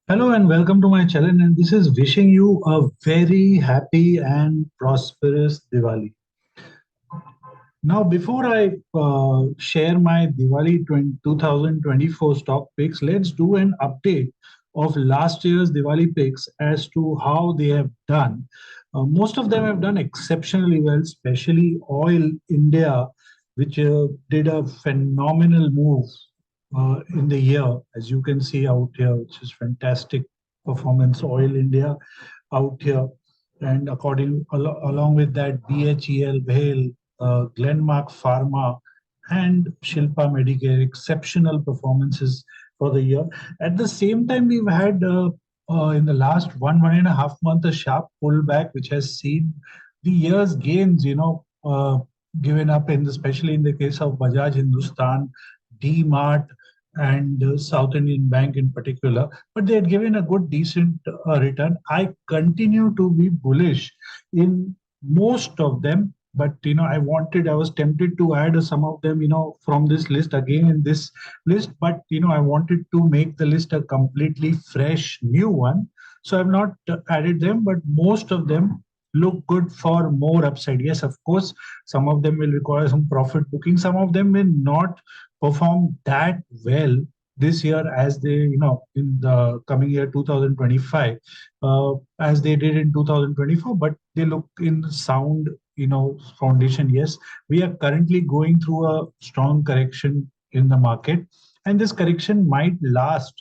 Hello and welcome to my channel, and this is wishing you a very happy and prosperous Diwali. Now, before I share my Diwali 2024 stock picks, let's do an update of last year's Diwali picks as to how they have done. Most of them have done exceptionally well, especially Oil India, which did a phenomenal move in the year, as you can see out here, which is fantastic performance. Oil India out here, and along with that, BHEL, BHEL, Glenmark Pharma, and Shilpa Medicare, exceptional performances for the year. At the same time, we've had in the last 1.5 months a sharp pullback, which has seen the year's gains, given up in, especially in the case of Bajaj Hindustan, D-Mart, and South Indian Bank in particular, but they had given a good, decent return. I continue to be bullish in most of them, but I was tempted to add some of them, from this list again in this list, but I wanted to make the list a completely fresh, new one. So I've not added them, but most of them look good for more upside. Yes, of course, some of them will require some profit booking. Some of them will not perform that well this year as they, in the coming year 2025, as they did in 2024, but they look in sound, foundation. Yes, we are currently going through a strong correction in the market, and this correction might last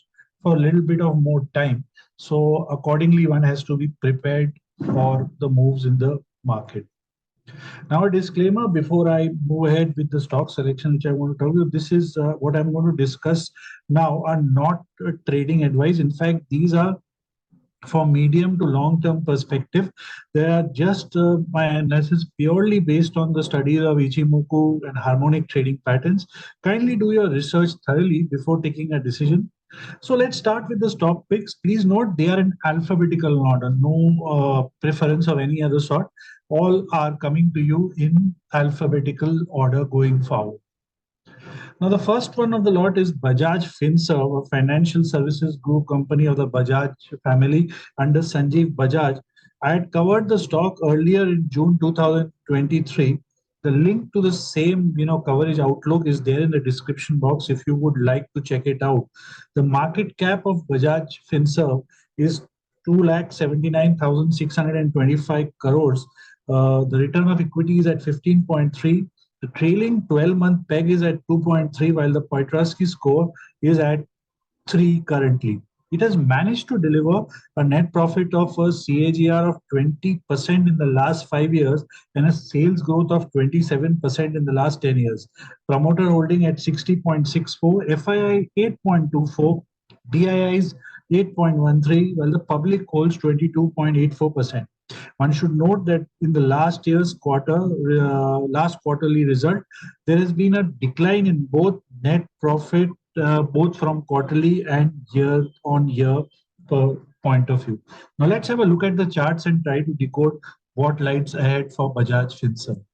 for a little bit of more time. So accordingly, one has to be prepared for the moves in the market. Now, a disclaimer before I move ahead with the stock selection, which I want to tell you, this is what I'm going to discuss now are not trading advice. In fact, these are for medium to long term perspective. They are just my analysis purely based on the studies of Ichimoku and Harmonic trading patterns. Kindly do your research thoroughly before taking a decision. So let's start with the stock picks. Please note they are in alphabetical order, no preference of any other sort. All are coming to you in alphabetical order going forward. Now, the first one of the lot is Bajaj Finserv, a financial services group company of the Bajaj family under Sanjeev Bajaj. I had covered the stock earlier in June 2023. The link to the same, coverage outlook is there in the description box if you would like to check it out. The market cap of Bajaj Finserv is 2,79,625 crores. The return of equity is at 15.3. The trailing 12-month peg is at 2.3, while the Poitras score is at 3 currently. It has managed to deliver a net profit of a CAGR of 20% in the last 5 years and a sales growth of 27% in the last 10 years. Promoter holding at 60.64, FII 8.24, DIIs 8.13, while the public holds 22.84%. One should note that in the last quarterly result, there has been a decline in both net profit, both from quarterly and year-on-year point of view. Now let's have a look at the charts and try to decode what lies ahead for Bajaj Finserv.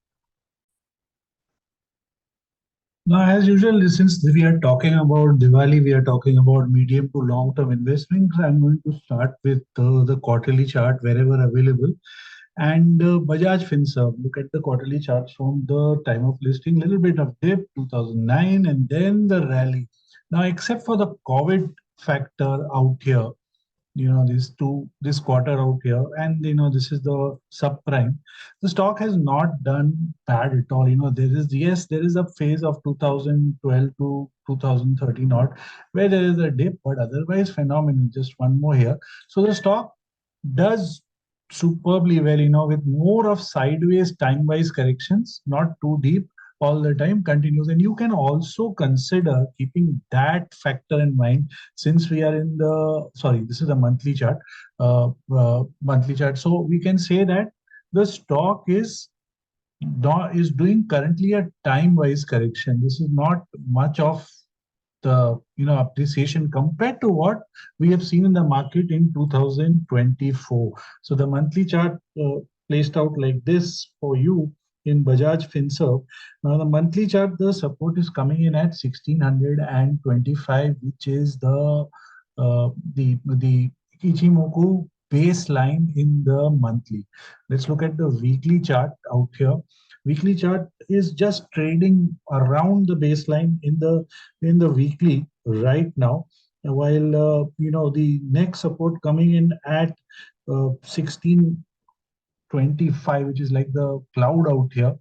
Now, as usual, since we are talking about Diwali, we are talking about medium to long-term investments. I'm going to start with the quarterly chart wherever available. And Bajaj Finserv, look at the quarterly charts from the time of listing, little bit of dip, 2009, and then the rally. Now, except for the COVID factor out here, this quarter out here, and this is the subprime, the stock has not done bad at all. There is a phase of 2012 to 2013 odd where there is a dip, but otherwise phenomenal. Just one more here. So the stock does superbly well, with more of sideways time-wise corrections, not too deep all the time, continues. And you can also consider keeping that factor in mind, since we are in this is a monthly chart, monthly chart. So we can say that the stock is doing currently a time-wise correction. This is not much of the appreciation compared to what we have seen in the market in 2024. So the monthly chart placed out like this for you in Bajaj Finserv. Now the monthly chart, the support is coming in at 1625, which is the the Ichimoku baseline in the monthly. Let's look at the weekly chart out here. Weekly chart is just trading around the baseline in the weekly right now, while the next support coming in at 1625, which is like the cloud out here,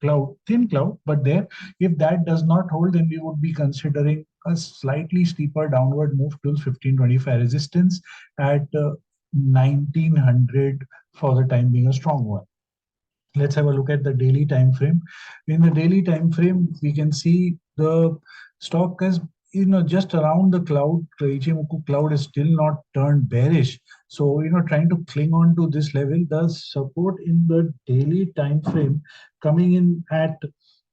cloud, thin cloud, but there, if that does not hold, then we would be considering a slightly steeper downward move till 1525 resistance at 1900 for the time being, a strong one. Let's have a look at the daily time frame. In the daily time frame, we can see the stock has just around the cloud. The Ichimoku cloud is still not turned bearish. So trying to cling on to this level. The support in the daily time frame coming in at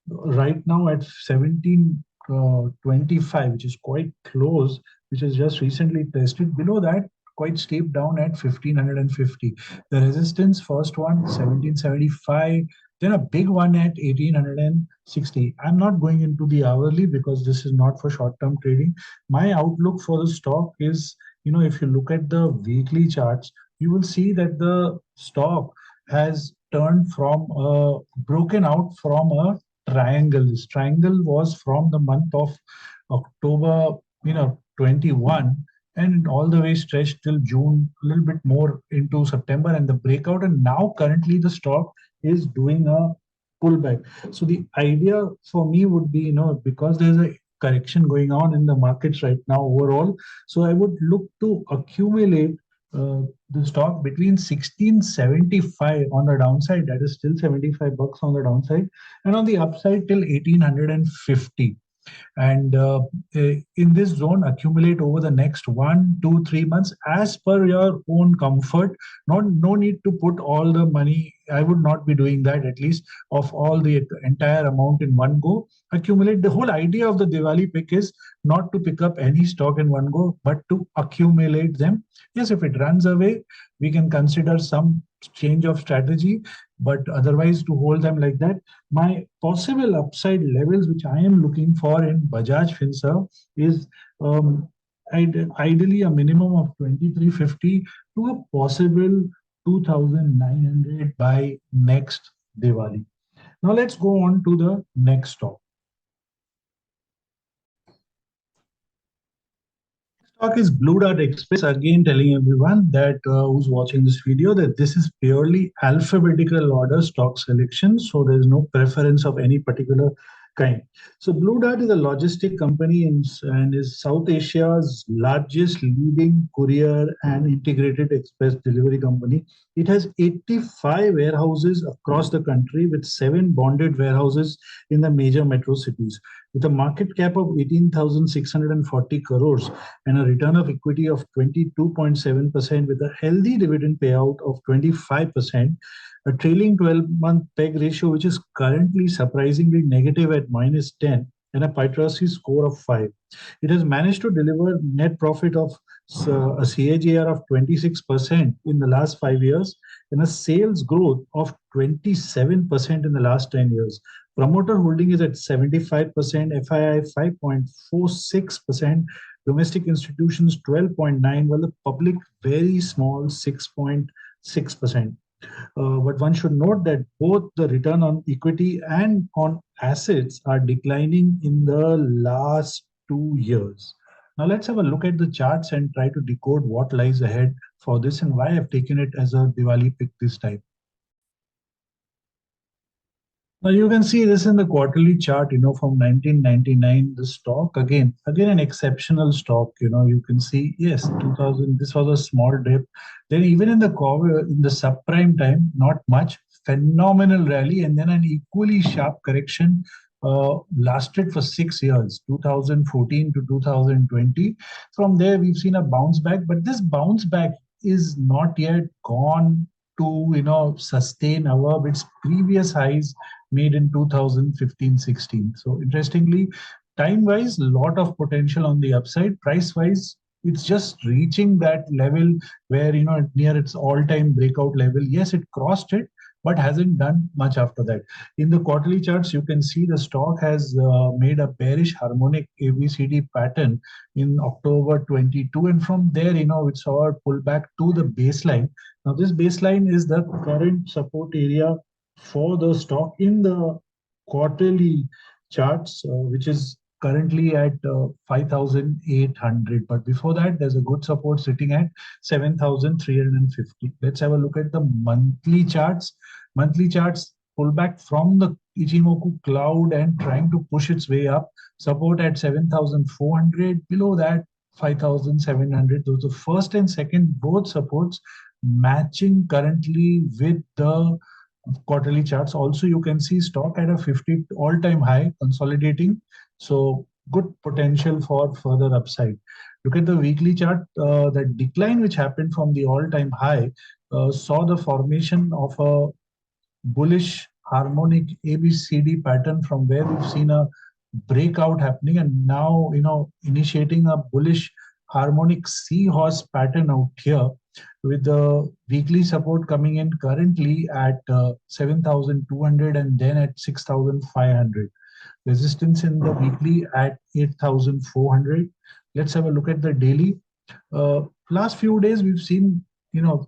right now at 1725, which is quite close, which is just recently tested. Below that, quite steep down at 1550. The resistance, first one 1775, then a big one at 1860. I'm not going into the hourly because this is not for short-term trading. My outlook for the stock is, if you look at the weekly charts, you will see that the stock has turned from broken out from a triangle. This triangle was from the month of October, 21, and all the way stretched till June, a little bit more into September, and the breakout. And now currently the stock is doing a pullback. So the idea for me would be, because there's a correction going on in the markets right now overall, so I would look to accumulate the stock between 1675 on the downside, that is still 75 bucks on the downside, and on the upside till 1850. And in this zone, accumulate over the next 1, 2, 3 months as per your own comfort. No need to put all the money. I would not be doing that, at least of all the entire amount in one go. Accumulate. The whole idea of the Diwali pick is not to pick up any stock in one go, but to accumulate them. Yes, if it runs away, we can consider some change of strategy, but otherwise to hold them like that. My possible upside levels, which I am looking for in Bajaj Finserv, is ideally a minimum of 2350 to a possible 2900 by next Diwali. Now let's go on to the next stock. Stock is Blue Dart Express. Again, telling everyone that who's watching this video that this is purely alphabetical order stock selection, so there is no preference of any particular kind. So Blue Dart is a logistic company and is South Asia's largest leading courier and integrated express delivery company. It has 85 warehouses across the country with 7 bonded warehouses in the major metro cities. With a market cap of 18,640 crores and a return of equity of 22.7% with a healthy dividend payout of 25%, a trailing 12-month PEG ratio, which is currently surprisingly negative at -10, and a Pytrasi score of 5. It has managed to deliver net profit of a CAGR of 26% in the last 5 years and a sales growth of 27% in the last 10 years. Promoter holding is at 75%, FII 5.46%, domestic institutions 12.9%, while the public very small 6.6%. But one should note that both the return on equity and on assets are declining in the last 2 years. Now let's have a look at the charts and try to decode what lies ahead for this and why I've taken it as a Diwali pick this time. Now you can see this in the quarterly chart, from 1999, the stock again an exceptional stock. You can see, yes, 2000, this was a small dip. Then even in the subprime time, not much, phenomenal rally, and then an equally sharp correction lasted for 6 years, 2014 to 2020. From there, we've seen a bounce back, but this bounce back is not yet gone to sustain above its previous highs made in 2015-16. So interestingly, time-wise, a lot of potential on the upside. Price-wise, it's just reaching that level where near its all-time breakout level. Yes, it crossed it, but hasn't done much after that. In the quarterly charts, you can see the stock has made a bearish harmonic ABCD pattern in October 22, and from there, it saw a pullback to the baseline. Now, this baseline is the current support area for the stock in the quarterly charts, which is currently at 5,800. But before that, there's a good support sitting at 7,350. Let's have a look at the monthly charts. Monthly charts pull back from the Ichimoku cloud and trying to push its way up. Support at 7,400. Below that, 5,700. Those are first and second, both supports matching currently with the quarterly charts. Also, you can see stock at a 50 all-time high consolidating. So good potential for further upside. Look at the weekly chart. The decline which happened from the all-time high saw the formation of a bullish harmonic ABCD pattern from where we've seen a breakout happening, and now initiating a bullish harmonic seahorse pattern out here, with the weekly support coming in currently at 7,200 and then at 6,500. Resistance in the weekly at 8,400. Let's have a look at the daily. Last few days we've seen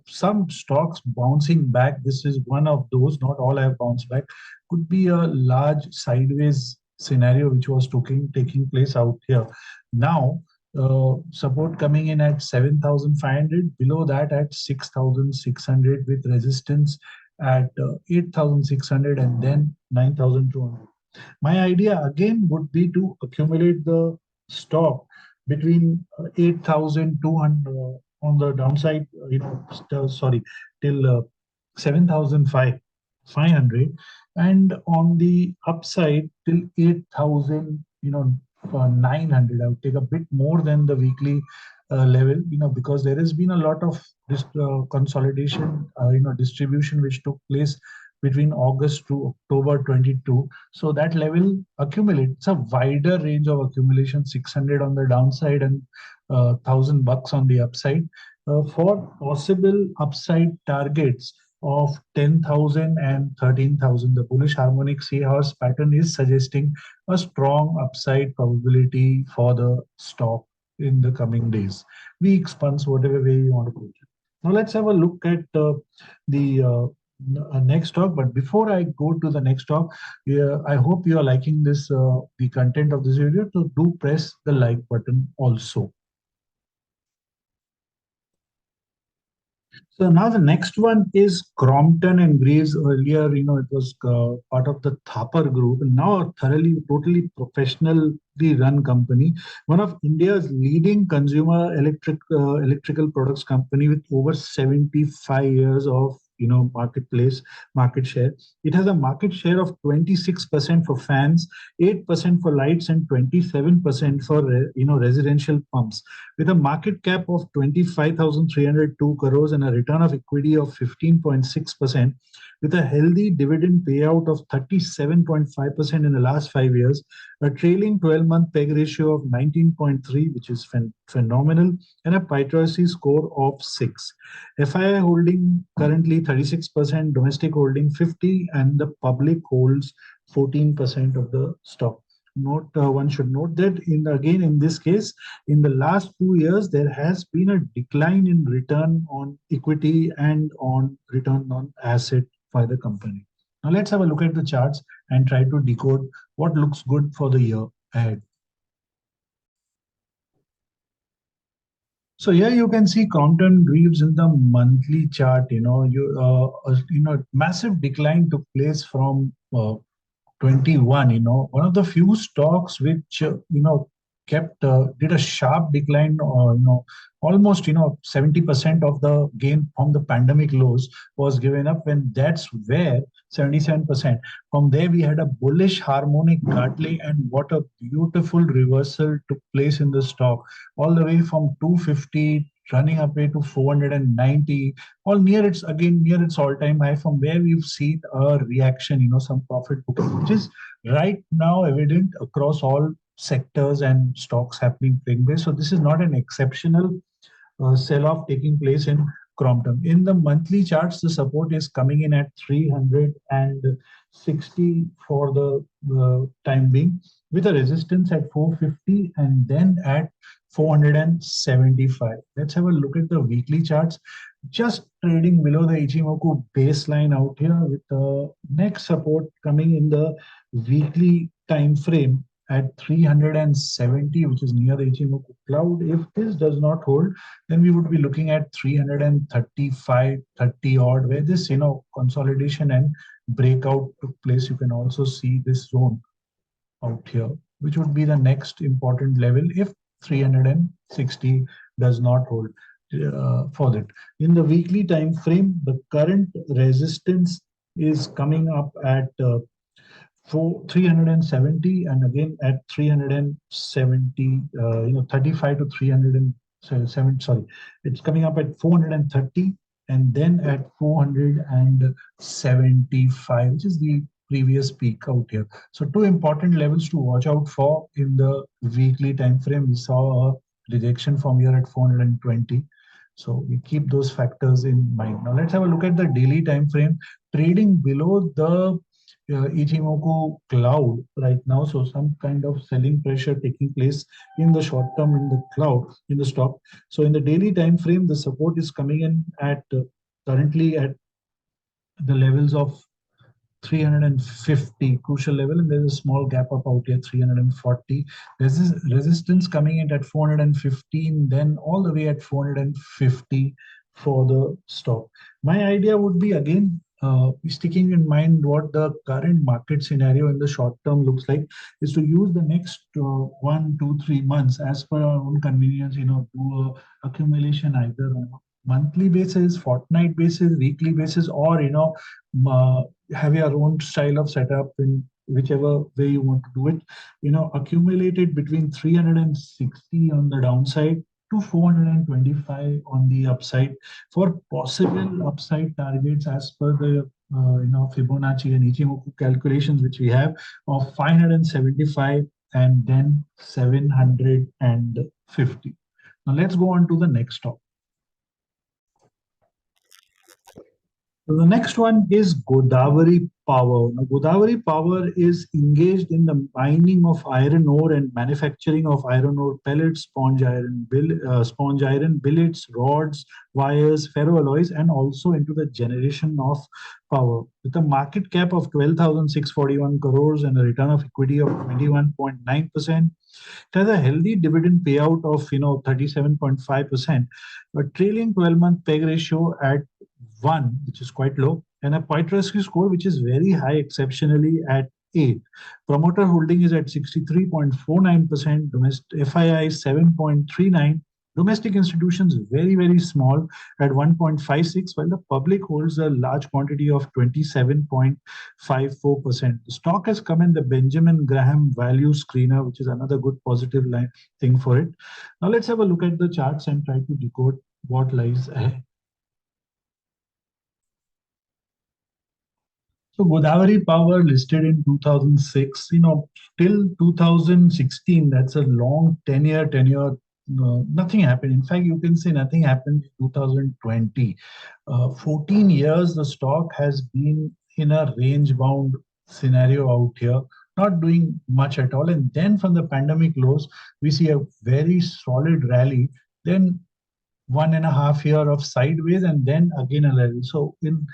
some stocks bouncing back. This is one of those. Not all have bounced back. Could be a large sideways scenario which was taking place out here. Now support coming in at 7,500, below that at 6,600, with resistance at 8,600 and then 9,200. My idea again would be to accumulate the stock between 8,200 on the downside, sorry, till 7,500, and on the upside till 8,000, 900. I would take a bit more than the weekly level, because there has been a lot of this consolidation, distribution which took place between August to October 22. So that level accumulates a wider range of accumulation, 600 on the downside and $1,000 on the upside, for possible upside targets of 10,000 and 13,000. The bullish harmonic seahorse pattern is suggesting a strong upside probability for the stock in the coming days, weeks, months, whatever way you want to put it. Now let's have a look at the next talk. But before I go to the next talk, I hope you are liking this, the content of this video. So do press the like button also. So now the next one is Crompton and Greaves. Earlier, it was part of the Thapar group, and now a totally professionally run company. One of India's leading consumer electrical products company with over 75 years of market share. It has a market share of 26% for fans, 8% for lights, and 27% for residential pumps, with a market cap of 25,302 crores and a return of equity of 15.6%, with a healthy dividend payout of 37.5% in the last 5 years, a trailing 12-month PEG ratio of 19.3, which is phenomenal, and a PITRC score of 6. FII holding currently 36%, domestic holding 50%, and the public holds 14% of the stock. One should note that in this case, in the last 2 years, there has been a decline in return on equity and on return on asset by the company. Now let's have a look at the charts and try to decode what looks good for the year ahead. So here you can see Crompton Greaves in the monthly chart. Massive decline took place from 21. One of the few stocks which did a sharp decline, almost 70% of the gain from the pandemic lows was given up, and that's where 77%. From there we had a bullish harmonic gartley, and what a beautiful reversal took place in the stock, all the way from 250 running up way to 490, all near its all-time high, from where we've seen a reaction, some profit booking, which is right now evident across all sectors and stocks taking place. So this is not an exceptional sell-off taking place in Crompton. In the monthly charts, the support is coming in at 360 for the time being, with a resistance at 450 and then at 475. Let's have a look at the weekly charts. Just trading below the Ichimoku baseline out here, with the next support coming in the weekly time frame at 370, which is near the Ichimoku cloud. If this does not hold, then we would be looking at 335, 30 odd, where this consolidation and breakout took place. You can also see this zone out here, which would be the next important level if 360 does not hold for that. In the weekly time frame, the current resistance is coming up at 370, and again at 370, 35 to 307, sorry, it's coming up at 430 and then at 475, which is the previous peak out here. So two important levels to watch out for in the weekly time frame. We saw a rejection from here at 420. So we keep those factors in mind. Now let's have a look at the daily time frame. Trading below the Ichimoku cloud right now, so some kind of selling pressure taking place in the short term in the cloud, in the stock. So in the daily time frame, the support is coming in at currently at the levels of 350 crucial level, and there's a small gap up out here 340. There's this resistance coming in at 415, then all the way at 450 for the stock. My idea would be, again, sticking in mind what the current market scenario in the short term looks like, is to use the next 1, 2, 3 months as per our own convenience, do a accumulation either on a monthly basis, fortnight basis, weekly basis, or have your own style of setup in whichever way you want to do it. Accumulate it between 360 on the downside to 425 on the upside for possible upside targets as per the Fibonacci and Ichimoku calculations which we have of 575 and then 750. Now let's go on to the next topic. So the next one is Godavari Power. Now, Godavari Power is engaged in the mining of iron ore and manufacturing of iron ore pellets, sponge iron, billets, rods, wires, ferroalloys, and also into the generation of power. With a market cap of 12,641 crores and a return of equity of 21.9%, it has a healthy dividend payout of 37.5%, a trailing 12-month PEG ratio at 1, which is quite low, and a point rescue score which is very high, exceptionally at 8. Promoter holding is at 63.49%, domestic FII 7.39, domestic institutions very, very small at 1.56, while the public holds a large quantity of 27.54%. The stock has come in the Benjamin Graham value screener, which is another good positive thing for it. Now let's have a look at the charts and try to decode what lies ahead. So Godavari Power listed in 2006, till 2016, that's a long tenure. Nothing happened. In fact, you can say nothing happened in 2020. 14 years, the stock has been in a range-bound scenario out here, not doing much at all. And then from the pandemic lows, we see a very solid rally. Then 1.5 year of sideways and then again a level. So in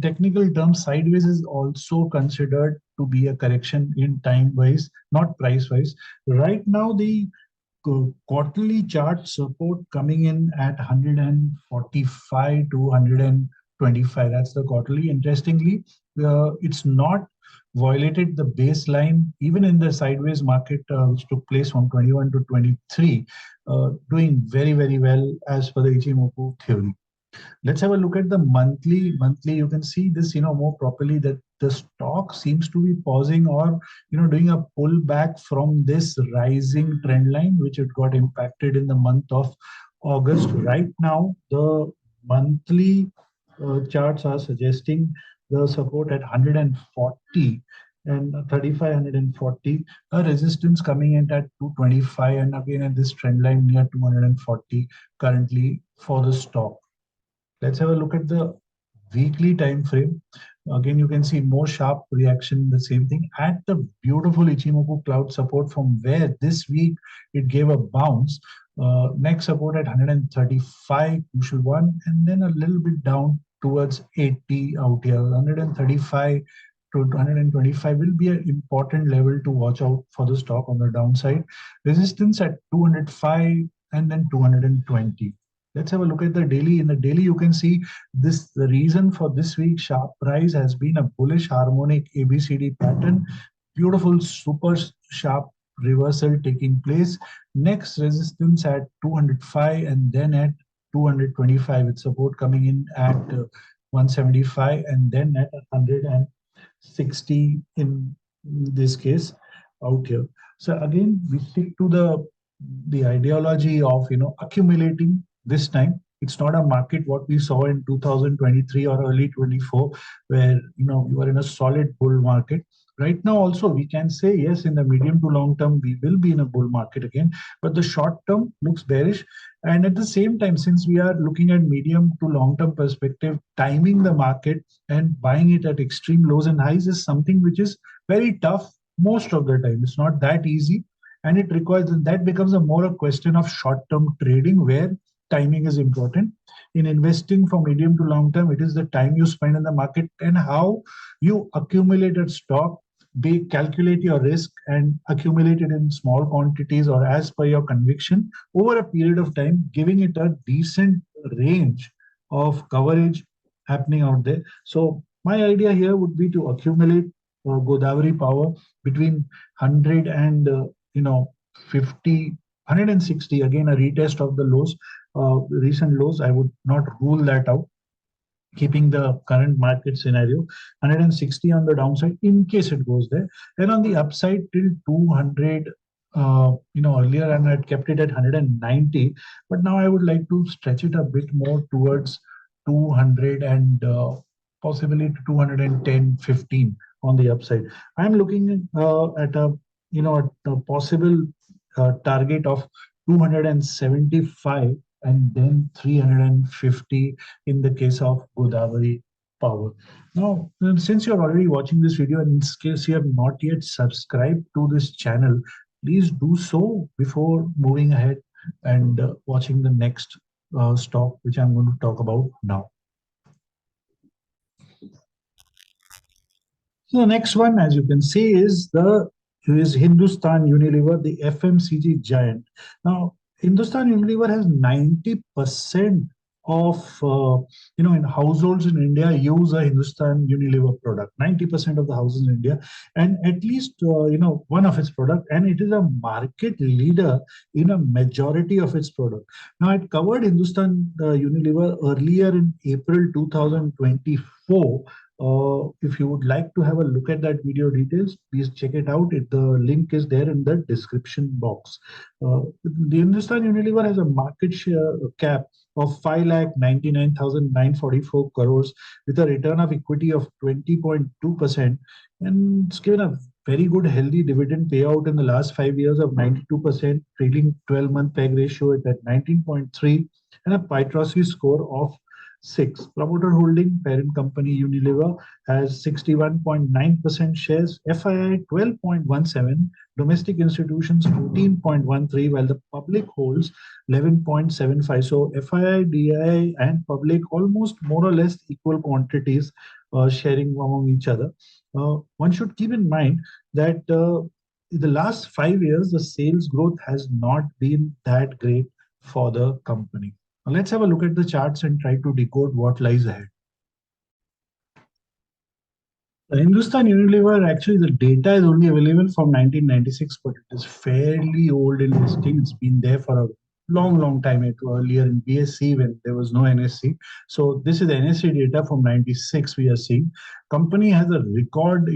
technical terms, sideways is also considered to be a correction in time wise, not price wise. Right now, the quarterly chart support coming in at 145 to 125. That's the quarterly. Interestingly, it's not violated the baseline even in the sideways market which took place from 21 to 23, doing very, very well as per the Ichimoku theory. Let's have a look at the monthly. You can see this, more properly, that the stock seems to be pausing or, doing a pullback from this rising trend line, which it got impacted in the month of August. Right now, the monthly charts are suggesting the support at 140 and 35, 140, a resistance coming in at 225, and again at this trend line near 240 currently for the stock. Let's have a look at the weekly time frame. Again, you can see more sharp reaction, the same thing at the beautiful Ichimoku cloud support, from where this week it gave a bounce. Next support at 135, crucial one, and then a little bit down towards 80 out here. 135 to 125 will be an important level to watch out for the stock on the downside. Resistance at 205 and then 220. Let's have a look at the daily. In the daily, you can see this. The reason for this week's sharp rise has been a bullish harmonic ABCD pattern. Beautiful, super sharp reversal taking place. Next resistance at 205 and then at 225 with support coming in at 175 and then at 160 in this case out here. So again, we stick to the ideology of accumulating. This time it's not a market what we saw in 2023 or early 24, where we were in a solid bull market. Right now also we can say yes, in the medium to long term we will be in a bull market again, but the short term looks bearish. And at the same time, since we are looking at medium to long term perspective, timing the market and buying it at extreme lows and highs is something which is very tough most of the time. It's not that easy, and it requires, and that becomes a more a question of short term trading, where timing is important. In investing for medium to long term, it is the time you spend in the market and how you accumulated stock. Be calculate your risk and accumulate it in small quantities or as per your conviction over a period of time, giving it a decent range of coverage happening out there. So my idea here would be to accumulate Godavari Power between 100 and 50, 160, again a retest of the lows, recent lows. I would not rule that out, keeping the current market scenario. 160 on the downside in case it goes there, and on the upside till 200. Earlier and I had kept it at 190, but now I would like to stretch it a bit more towards 200 and possibly to 210, 15 on the upside. I'm looking at a possible target of 275 and then 350 in the case of Godavari Power. Now, since you're already watching this video and in case you have not yet subscribed to this channel, please do so before moving ahead and watching the next stock, which I'm going to talk about now. So the next one, as you can see, is Hindustan Unilever, the FMCG giant. Now, Hindustan Unilever has 90% of in households in India use a Hindustan Unilever product. 90% of the houses in India, and at least one of its product, and it is a market leader in a majority of its product. Now, I covered Hindustan Unilever earlier in April 2024. If you would like to have a look at that video details, please check it out. The link is there in the description box. The Hindustan Unilever has a market share cap of 5,99,944 crores with a return of equity of 20.2%, and it's given a very good healthy dividend payout in the last 5 years of 92%, trailing 12-month PEG ratio at 19.3, and a PITROSI score of 6. Promoter holding, parent company Unilever, has 61.9% shares, FII 12.17, domestic institutions 14.13, while the public holds 11.75. So FII, DII, and public almost more or less equal quantities sharing among each other. One should keep in mind that in the last 5 years, the sales growth has not been that great for the company. Now let's have a look at the charts and try to decode what lies ahead. The Hindustan Unilever, actually the data is only available from 1996, but it is fairly old in listing. It's been there for a long time. It was earlier in BSC when there was no NSC. So this is NSC data from 96 we are seeing. Company has a record,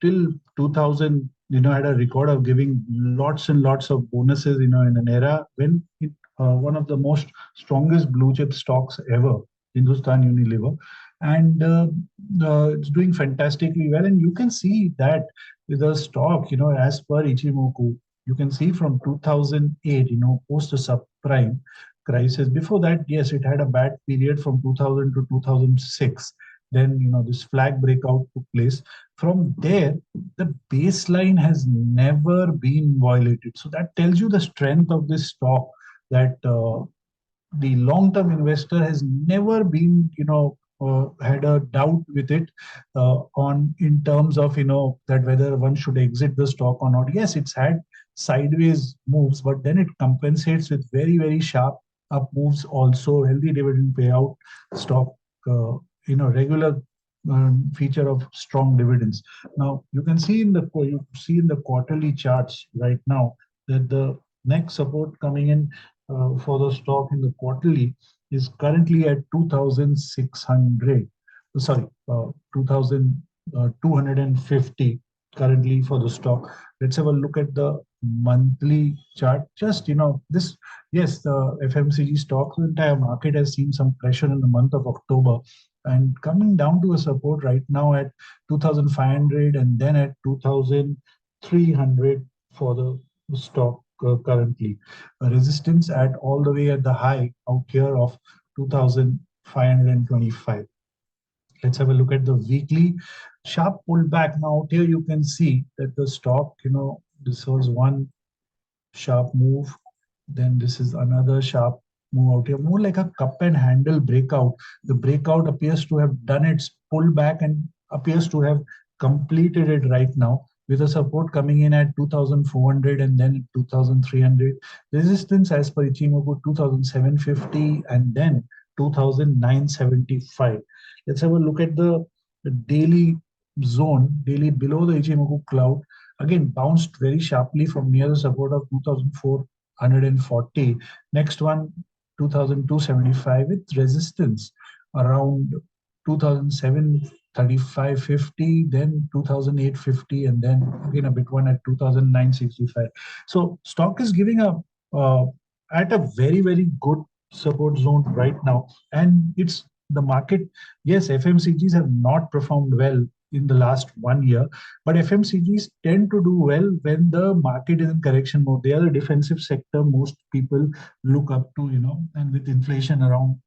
till 2000, had a record of giving lots and lots of bonuses, in an era when it one of the most strongest blue chip stocks ever, Hindustan Unilever, and it's doing fantastically well. And you can see that with the stock, as per Ichimoku, you can see from 2008, post the subprime, crisis. Before that, yes, it had a bad period from 2000 to 2006. Then, this flag breakout took place. From there, the baseline has never been violated. So that tells you the strength of this stock, that the long-term investor has never been, had a doubt with it on in terms of, that whether one should exit the stock or not. Yes, it's had sideways moves, but then it compensates with very, very sharp up moves, also healthy dividend payout stock, uh, regular feature of strong dividends. Now you can see you see in the quarterly charts right now that the next support coming in for the stock in the quarterly is currently at 2,600. Sorry, 2,250 currently for the stock. Let's have a look at the monthly chart. Just, this, yes, the FMCG stocks, the entire market has seen some pressure in the month of October and coming down to a support right now at 2,500 and then at 2,300 for the stock currently. A resistance at all the way at the high out here of 2,525. Let's have a look at the weekly sharp pullback. Now out here you can see that the stock, this was one sharp move, then this is another sharp move out here, more like a cup and handle breakout. The breakout appears to have done its pullback and appears to have completed it right now, with a support coming in at 2,400 and then 2,300. Resistance as per Ichimoku 2,750 and then 2,975. Let's have a look at the daily zone, daily below the Ichimoku cloud. Again, bounced very sharply from near the support of 2,440. Next one, 2,275 with resistance around 2,735.50, then 2,850, and then again a bit one at 2,965. So stock is giving at a very, very good support zone right now. And it's the market. Yes, FMCGs have not performed well in the last 1 year, but FMCGs tend to do well when the market is in correction mode. They are the defensive sector most people look up to, and with inflation around,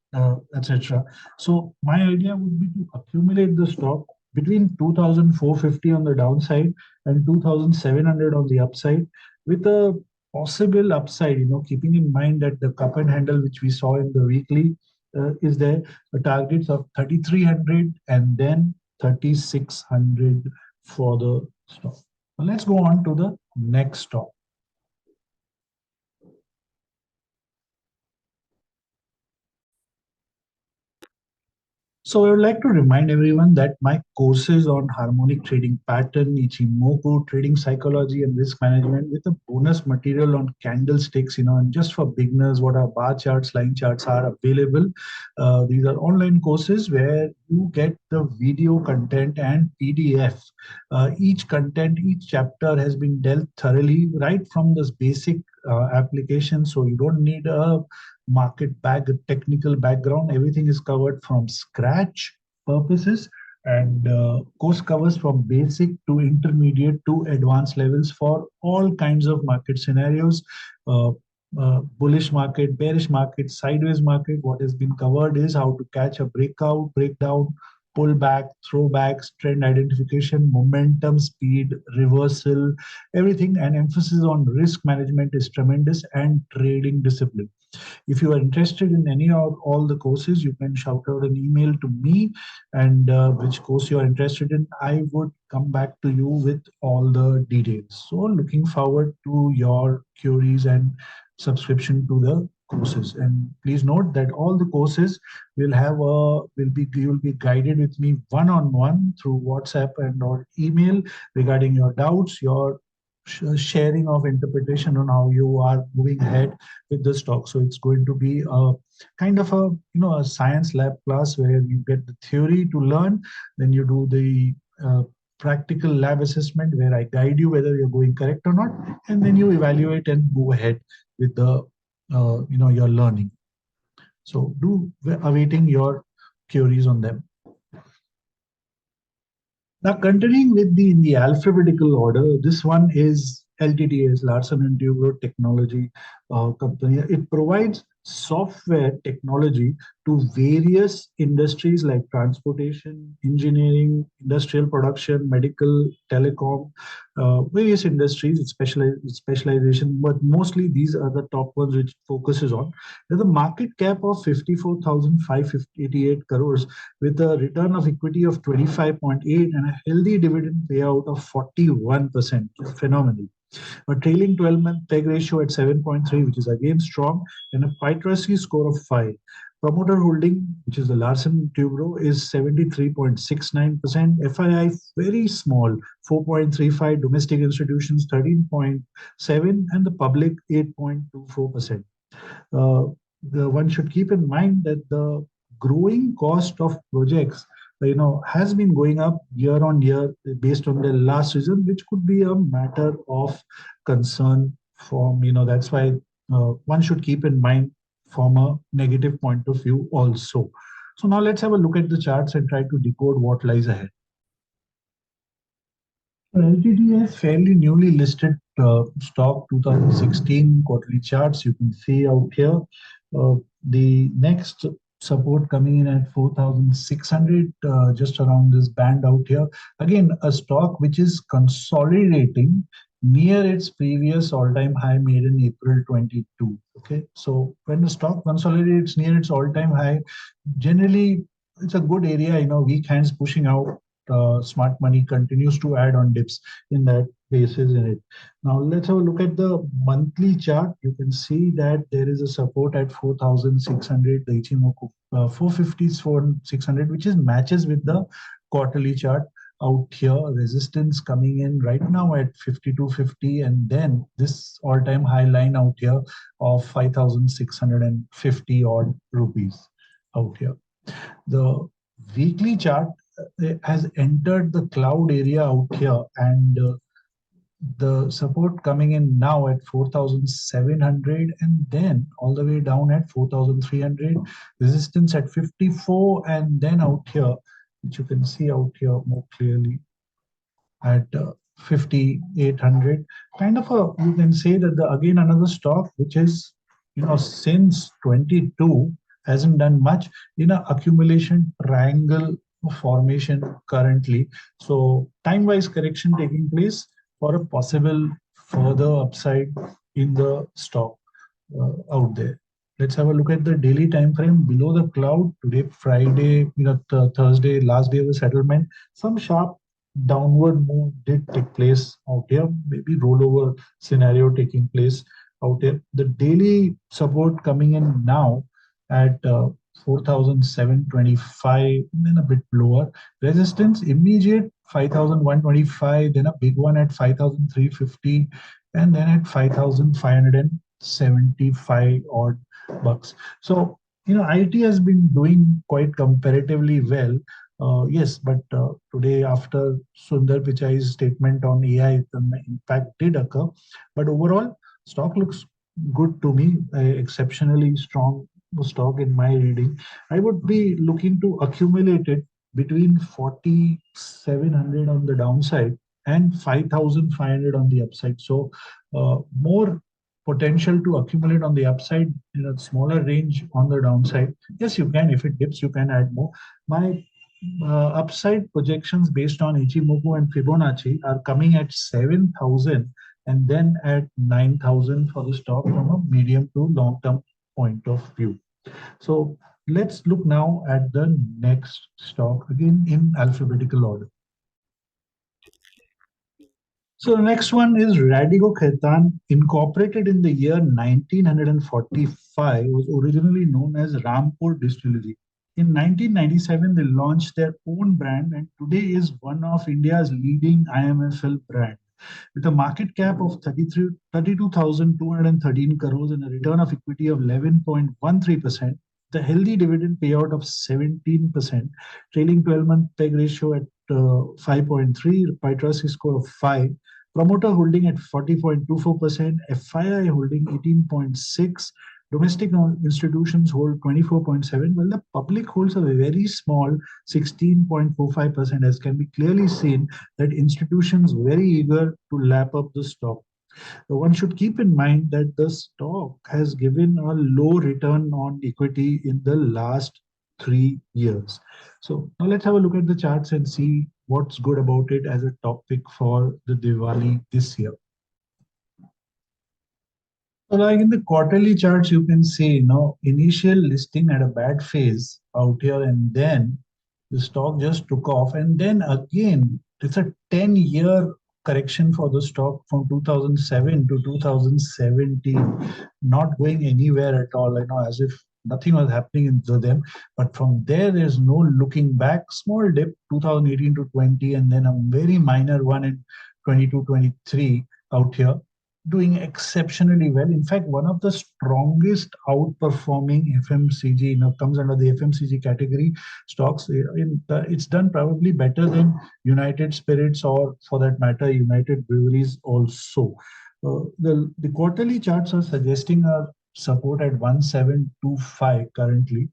etc. So my idea would be to accumulate the stock between 2,450 on the downside and 2,700 on the upside, with a possible upside, keeping in mind that the cup and handle which we saw in the weekly is there, targets of 3,300 and then 3,600 for the stock. Now let's go on to the next stock. So I would like to remind everyone that my courses on harmonic trading pattern, Ichimoku, trading psychology and risk management, with a bonus material on candlesticks, and just for beginners, what our bar charts, line charts are available. These are online courses where you get the video content and PDF. Each content, each chapter has been dealt thoroughly right from this basic application. So you don't need a technical background. Everything is covered from scratch purposes, and course covers from basic to intermediate to advanced levels for all kinds of market scenarios. Bullish market, bearish market, sideways market. What has been covered is how to catch a breakout, breakdown, pullback, throwbacks, trend identification, momentum, speed, reversal, everything. And emphasis on risk management is tremendous, and trading discipline. If you are interested in any or all the courses, you can shout out an email to me, and which course you are interested in. I would come back to you with all the details. So looking forward to your queries and subscription to the courses. And please note that all the courses you will be guided with me one-on-one through WhatsApp and or email regarding your doubts, your sharing of interpretation on how you are moving ahead with the stock. So it's going to be a kind of a science lab class where you get the theory to learn, then you do the practical lab assessment where I guide you whether you're going correct or not, and then you evaluate and move ahead with the your learning. So we're awaiting your queries on them. Now, continuing with in the alphabetical order, this one is LTTS, Larsen and Toubro Technology. company. It provides software technology to various industries like transportation, engineering, industrial production, medical, telecom, various industries. It's specialization, but mostly these are the top ones which focuses on. There's a market cap of 54,588 crores with a return of equity of 25.8 and a healthy dividend payout of 41%. Phenomenal. A trailing 12-month PEG ratio at 7.3, which is again strong, and a Pytrasi score of 5. Promoter holding, which is the Larsen Tubro, is 73.69%. FII, very small, 4.35. Domestic institutions, 13.7. And the public, 8.24%. uh, one should keep in mind that the growing cost of projects has been going up year on year based on the last season, which could be a matter of concern from that's why one should keep in mind from a negative point of view also. So now let's have a look at the charts and try to decode what lies ahead. LTTS fairly newly listed stock, 2016 quarterly charts. You can see out here the next support coming in at 4,600, just around this band out here. Again, a stock which is consolidating near its previous all-time high made in April 22. Okay, so when the stock consolidates near its all-time high, generally it's a good area. Weak hands pushing out, smart money continues to add on dips in that basis in it. Now let's have a look at the monthly chart. You can see that there is a support at 4,600, the Ichimoku 450 600, which is matches with the quarterly chart out here. Resistance coming in right now at 5250, and then this all-time high line out here of 5,650 odd rupees out here. The weekly chart has entered the cloud area out here, and the support coming in now at 4,700 and then all the way down at 4,300, resistance at 54, and then out here, which you can see out here more clearly at 5,800. Kind of a, you can say that again another stock which is since 22 hasn't done much in a accumulation triangle formation currently. So time-wise correction taking place for a possible further upside in the stock out there. Let's have a look at the daily time frame below the cloud. Today, Friday, Thursday, last day of the settlement. Some sharp downward move did take place out here. Maybe rollover scenario taking place out here. The daily support coming in now at 4,725, then a bit lower. Resistance immediate 5,125, then a big one at 5,350, and then at 5,575 odd bucks. So IT has been doing quite comparatively well. Yes, but today after Sundar Pichai's statement on AI, the impact did occur. But overall, stock looks good to me, exceptionally strong stock in my reading. I would be looking to accumulate it between 4,700 on the downside and 5,500 on the upside. So more potential to accumulate on the upside in a smaller range on the downside. Yes, you can. If it dips, you can add more. My upside projections based on Ichimoku and Fibonacci are coming at 7,000 and then at 9,000 for the stock from a medium to long term point of view. So let's look now at the next stock, again in alphabetical order. So the next one is Radico Khaitan, incorporated in the year 1945, was originally known as Rampur Distillery. In 1997, they launched their own brand and today is one of India's leading IMFL brand. With a market cap of 32,213 crores and a return of equity of 11.13%, the healthy dividend payout of 17%, trailing 12-month PEG ratio at 5.3, Pytrasi score of 5, promoter holding at 40.24%, FII holding 18.6, domestic institutions hold 24.7, while the public holds a very small 16.45%, as can be clearly seen that institutions very eager to lap up the stock. One should keep in mind that the stock has given a low return on equity in the last 3 years. So now let's have a look at the charts and see what's good about it as a topic for the Diwali this year. So like in the quarterly charts, you can see, initial listing at a bad phase out here, and then the stock just took off. And then again, it's a 10-year correction for the stock from 2007 to 2017, not going anywhere at all, as if nothing was happening into them. But from there, there's no looking back. Small dip 2018 to 20, and then a very minor one in 22, 23 out here, doing exceptionally well. In fact, one of the strongest outperforming FMCG, comes under the FMCG category stocks. It's done probably better than United Spirits, or for that matter, United Breweries also. The quarterly charts are suggesting a support at 1725 currently.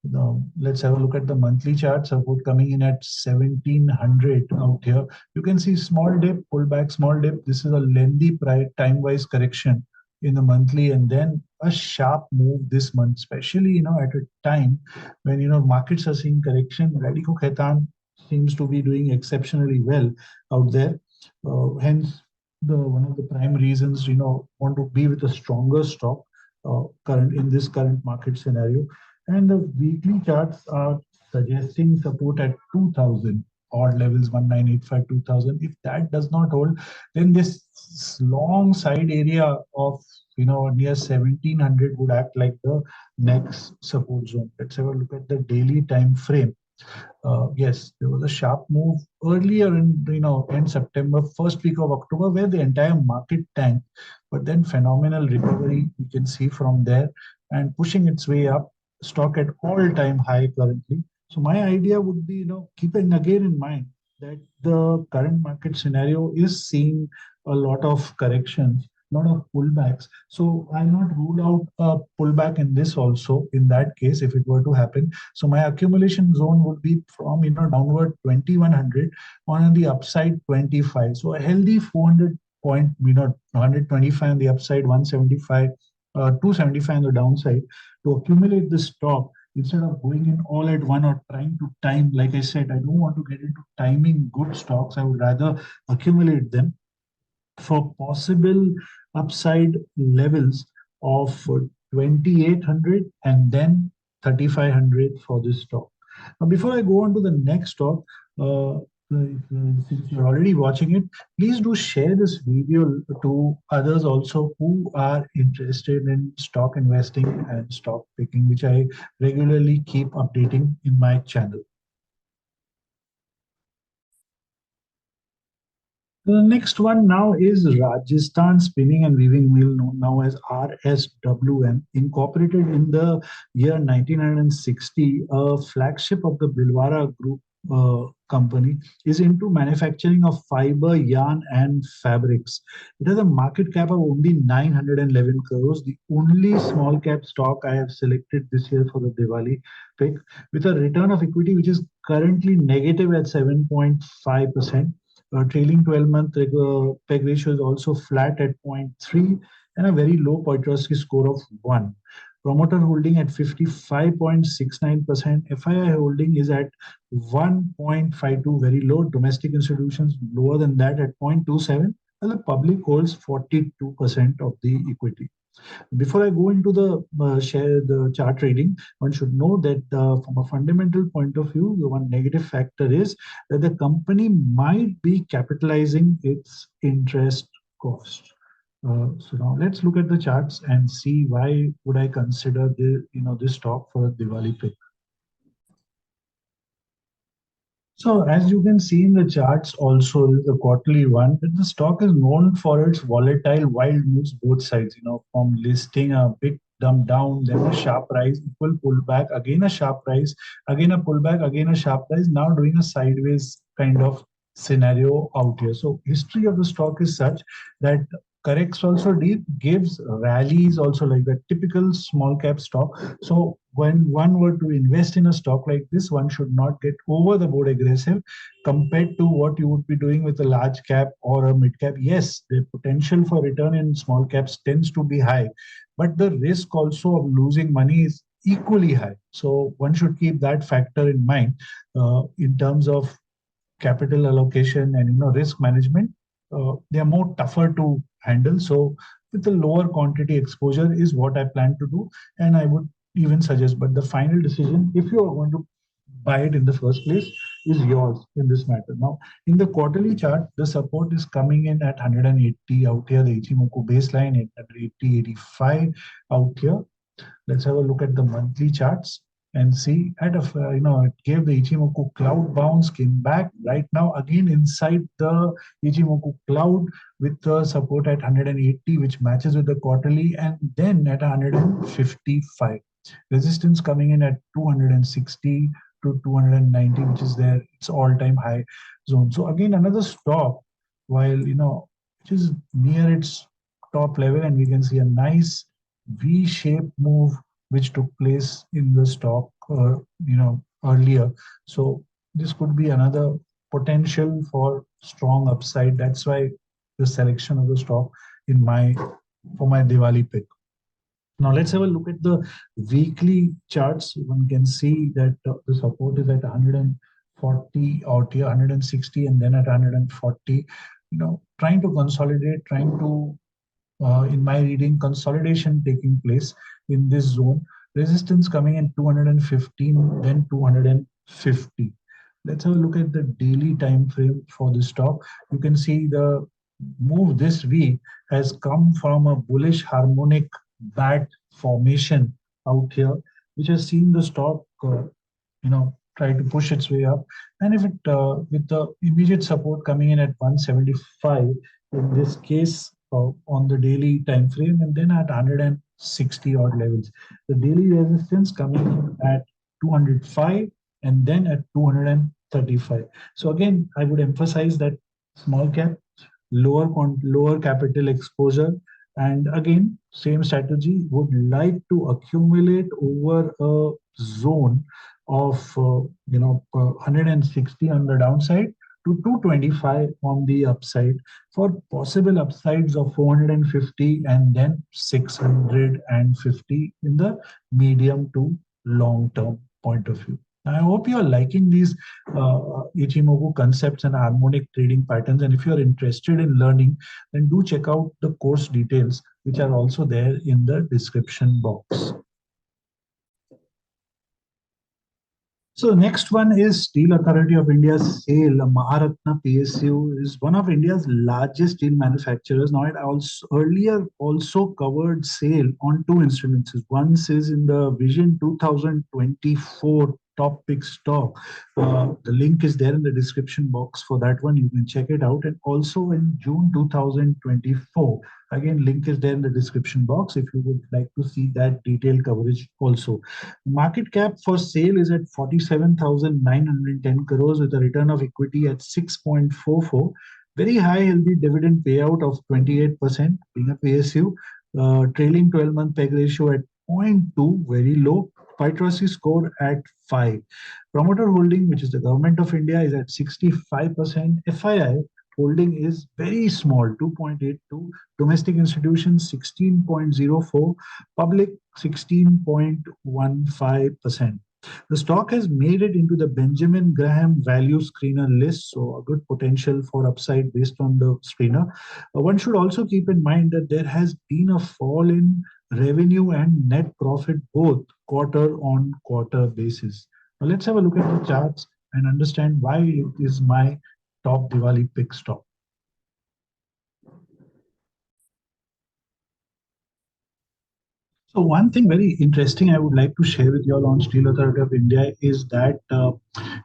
Now, let's have a look at the monthly chart. Support coming in at 1700 out here. You can see small dip, pullback, small dip. This is a lengthy time-wise correction in the monthly, and then a sharp move this month, especially at a time when markets are seeing correction. Radico Khaitan seems to be doing exceptionally well out there. Hence, the one of the prime reasons want to be with a stronger stock current in this current market scenario. And the weekly charts are suggesting support at 2000 odd levels, 1985, 2000. If that does not hold, then this long side area of near 1700 would act like the next support zone. Let's have a look at the daily time frame. Yes, there was a sharp move earlier in September, first week of October, where the entire market tanked, but then phenomenal recovery you can see from there, and pushing its way up, stock at all-time high currently. So my idea would be, keeping again in mind that the current market scenario is seeing a lot of corrections, a lot of pullbacks. So I'll not rule out a pullback in this also, in that case, if it were to happen. So my accumulation zone would be from, downward 2100, on the upside 25. So a healthy 400 point, 125 on the upside, 175, 275 on the downside, to accumulate the stock instead of going in all at one or trying to time. Like I said, I don't want to get into timing good stocks. I would rather accumulate them for possible upside levels of 2800 and then 3500 for this stock. Now, before I go on to the next stock, since you're already watching it, please do share this video to others also who are interested in stock investing and stock picking, which I regularly keep updating in my channel. The next one now is Rajasthan Spinning and Weaving Mill, known now as RSWM, incorporated in the year 1960. A flagship of the Bhilwara Group company, is into manufacturing of fiber, yarn, and fabrics. It has a market cap of only 911 crores, the only small cap stock I have selected this year for the Diwali pick, with a return of equity which is currently negative at 7.5%. Trailing 12-month PEG ratio is also flat at 0.3, and a very low Poitras score of 1. Promoter holding at 55.69%. FII holding is at 1.52, very low. Domestic institutions lower than that at 0.27, and the public holds 42% of the equity. Before I go into the chart trading, one should know that from a fundamental point of view, the one negative factor is that the company might be capitalizing its interest cost. So now let's look at the charts and see why would I consider this stock for a Diwali pick. So as you can see in the charts also, the quarterly one, that the stock is known for its volatile, wild moves both sides, from listing a big dump down, then a sharp rise, equal pullback, again a sharp rise, again a pullback, again a sharp rise, now doing a sideways kind of scenario out here. So history of the stock is such that corrects also deep, gives rallies also like the typical small cap stock. So when one were to invest in a stock like this, one should not get over the board aggressive compared to what you would be doing with a large cap or a mid cap. Yes, the potential for return in small caps tends to be high, but the risk also of losing money is equally high. So one should keep that factor in mind in terms of capital allocation and risk management. They are more tougher to handle. So with the lower quantity exposure is what I plan to do, and I would even suggest. But the final decision, if you are going to buy it in the first place, is yours in this matter. Now, in the quarterly chart, the support is coming in at 180 out here. The Ichimoku baseline 880, 85 out here. Let's have a look at the monthly charts and see at a it gave the Ichimoku cloud bounce, came back right now again inside the Ichimoku cloud with the support at 180, which matches with the quarterly, and then at 155. Resistance coming in at 260 to 290, which is there its all-time high zone. So again, another stock, while which is near its top level, and we can see a nice V-shaped move which took place in the stock, earlier. So this could be another potential for strong upside. That's why the selection of the stock in my for my Diwali pick. Now let's have a look at the weekly charts. One can see that the support is at 140 out here, 160, and then at 140. Trying to consolidate, trying to in my reading, consolidation taking place in this zone. Resistance coming in 215, then 250. Let's have a look at the daily time frame for the stock. You can see the move this week has come from a bullish harmonic bat formation out here, which has seen the stock try to push its way up. And if it with the immediate support coming in at 175 in this case on the daily time frame, and then at 160 odd levels, the daily resistance coming in at 205 and then at 235. So again, I would emphasize that small cap, lower capital exposure, and again same strategy, would like to accumulate over a zone of 160 on the downside to 225 on the upside, for possible upsides of 450 and then 650 in the medium to long term point of view. I hope you are liking these Ichimoku concepts and harmonic trading patterns. And if you are interested in learning, then do check out the course details, which are also there in the description box. So next one is Steel Authority of India's SAIL. Maharatna PSU is one of India's largest steel manufacturers. Now, it also earlier also covered SAIL on two instruments. One is in the Vision 2024 top pick stock. The link is there in the description box for that one. You can check it out. And also in June 2024. Again, link is there in the description box if you would like to see that detailed coverage also. Market cap for SAIL is at 47,910 crores with a return of equity at 6.44. Very high healthy dividend payout of 28%, being a PSU. Trailing 12-month PEG ratio at 0.2, very low. Pitrosy score at 5. Promoter holding, which is the government of India, is at 65%. FII holding is very small, 2.82. Domestic institutions, 16.04. Public, 16.15%. The stock has made it into the Benjamin Graham value screener list, so a good potential for upside based on the screener. One should also keep in mind that there has been a fall in revenue and net profit both quarter-on-quarter basis. Now let's have a look at the charts and understand why it is my top Diwali pick stock. So one thing very interesting I would like to share with you all on Steel Authority of India is that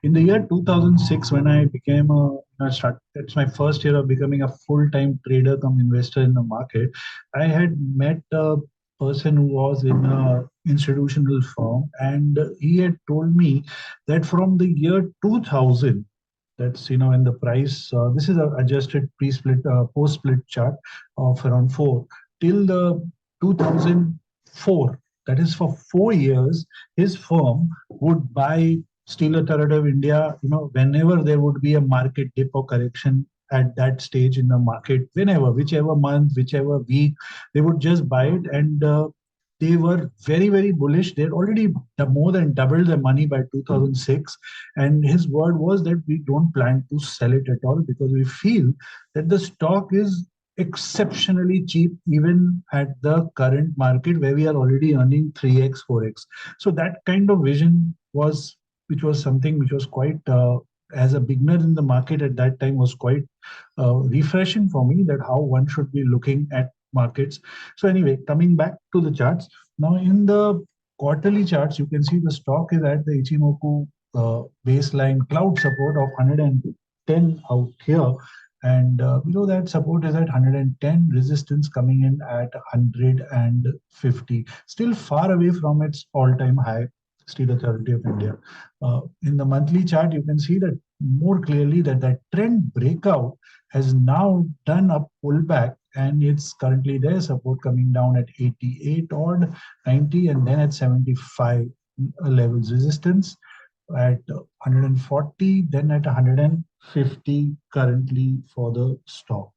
in the year 2006, when I became that's my first year of becoming a full-time trader come investor in the market, I had met a person who was in a institutional firm, and he had told me that from the year 2000, That's, when the price, this is a adjusted pre-split, post-split chart of around 4 till the 2004. That is for 4 years, his firm would buy Steel Authority of India, whenever there would be a market dip or correction at that stage in the market, whenever, whichever month, whichever week, they would just buy it. And they were very, very bullish. They had already more than doubled their money by 2006. And his word was that we don't plan to sell it at all because we feel that the stock is exceptionally cheap, even at the current market where we are already earning 3x, 4x. So that kind of vision was, which was something which was quite, as a beginner in the market at that time, was quite refreshing for me, that how one should be looking at markets. So anyway, coming back to the charts. Now in the quarterly charts, you can see the stock is at the Ichimoku baseline cloud support of 110 out here. And below that support is at 110, resistance coming in at 150. Still far away from its all-time high, Steel Authority of India. In the monthly chart, you can see that more clearly that that trend breakout has now done a pullback, and it's currently there, support coming down at 88 odd, 90, and then at 75 levels, resistance at 140, then at 150 currently for the stock.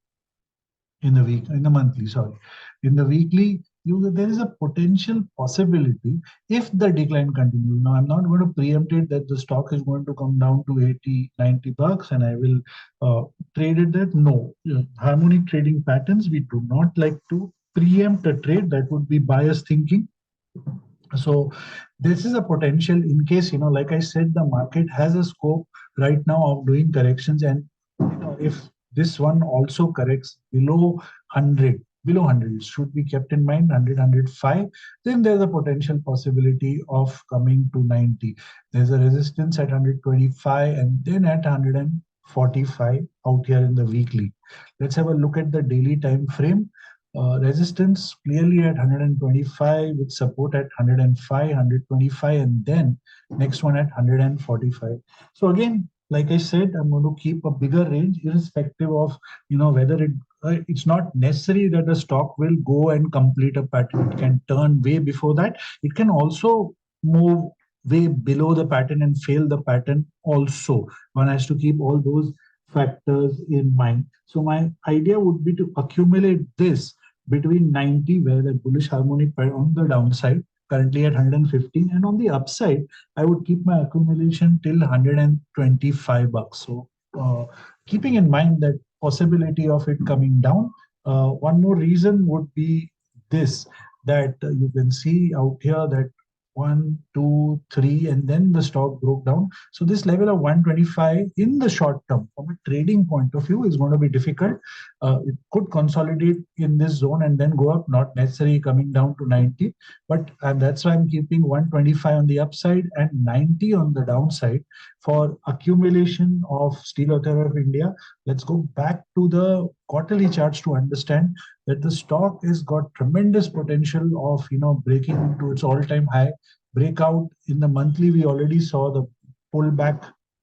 In the monthly, sorry. In the weekly, there is a potential possibility if the decline continues. Now, I'm not going to preempt it that the stock is going to come down to 80, 90 bucks and I will trade it that. No. Harmonic trading patterns, we do not like to preempt a trade. That would be biased thinking. So this is a potential in case, like I said, the market has a scope right now of doing corrections. And if this one also corrects below 100, it should be kept in mind, 100, 105, then there's a potential possibility of coming to 90. There's a resistance at 125 and then at 145 out here in the weekly. Let's have a look at the daily time frame. Resistance clearly at 125 with support at 105, 125, and then next one at 145. So again, like I said, I'm going to keep a bigger range irrespective of whether it's not necessary that the stock will go and complete a pattern. It can turn way before that. It can also move way below the pattern and fail the pattern also. One has to keep all those factors in mind. So my idea would be to accumulate this between 90, where the bullish harmonic on the downside, currently at 115, and on the upside, I would keep my accumulation till 125 bucks. So keeping in mind that possibility of it coming down, one more reason would be this, that you can see out here that 1, 2, 3, and then the stock broke down. So this level of 125 in the short term, from a trading point of view, is going to be difficult. It could consolidate in this zone and then go up, not necessarily coming down to 90. But that's why I'm keeping 125 on the upside and 90 on the downside for accumulation of Steel Authority of India. Let's go back to the quarterly charts to understand that the stock has got tremendous potential of breaking into its all-time high. Breakout in the monthly, we already saw the pullback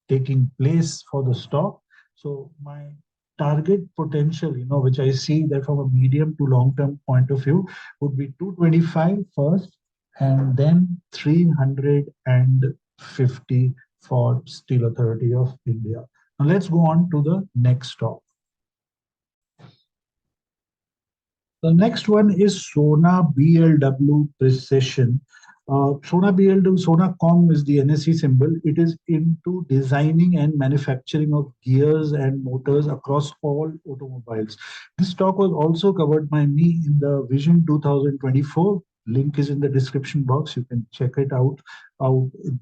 taking place for the stock. So my target potential, which I see that from a medium to long-term point of view, would be 225 first, and then 350 for Steel Authority of India. Now let's go on to the next stock. The next one is Sona BLW Precision. Sona BLW, SONACOM is the NSE symbol. It is into designing and manufacturing of gears and motors across all automobiles. This stock was also covered by me in the Vision 2024. Link is in the description box. You can check it out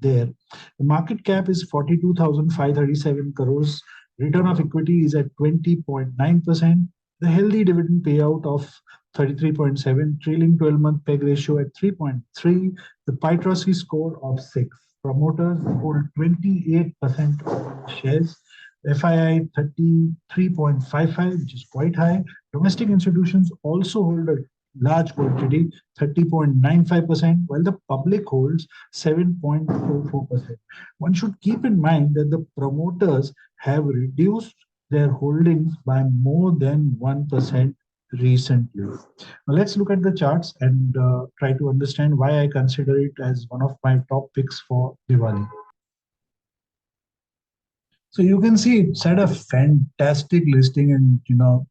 there. The market cap is 42,537 crores. Return of equity is at 20.9%. The healthy dividend payout of 33.7, trailing 12-month PEG ratio at 3.3, the PITROSI score of 6. Promoters hold 28% of shares, FII 33.55, which is quite high. Domestic institutions also hold a large quantity 30.95%, while the public holds 7.44%. One should keep in mind that the promoters have reduced their holdings by more than 1% recently. Now let's look at the charts and try to understand why I consider it as one of my top picks for Diwali. So you can see it's had a fantastic listing in